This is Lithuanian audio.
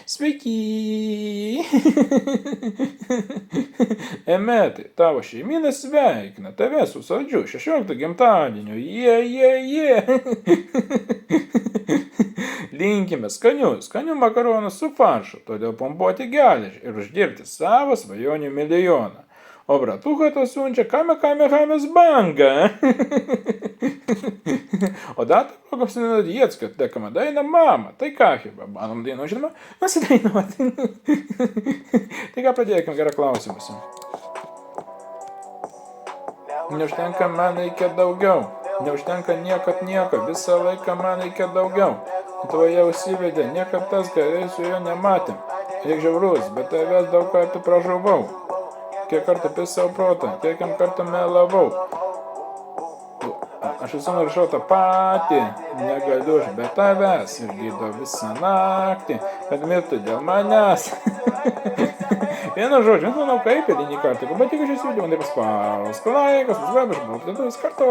Sveiki. Emetai, tavo šeimyna sveikina tave su saldžiu 16 gimtadieniu. Jie. Linkime skanių makaronų su faršu, todėl pompuoti geležį ir uždirbti savo svajonių milijoną. O bratuką to siunčia Kamehamės banga. O datą progam sinodėts, kad dekama daina mama. Tai ką, hiba, manom daino, žinoma, pasidainuoti. Tai ką pradėkime, gerą klausimus. Neužtenka, man reikia daugiau. Neužtenka niekad nieko, visą laiką man reikia daugiau. Tvoje užsivedė, niekad tas gerai su juo nematėm. Reik žiaurus, bet tavęs daug kartų pražuvau. Kiek kartų pisau protą, kiek kartų melavau. Aš visą naršau tą patį, negaliu aš be tavęs ir gydo visą naktį, kad mirtų dėl manęs. Vieną žodžiu, manau, kaip įdinį kartą, bet tik šis video, man taip paspausk laikas, užveb, išbūkti vis kartu.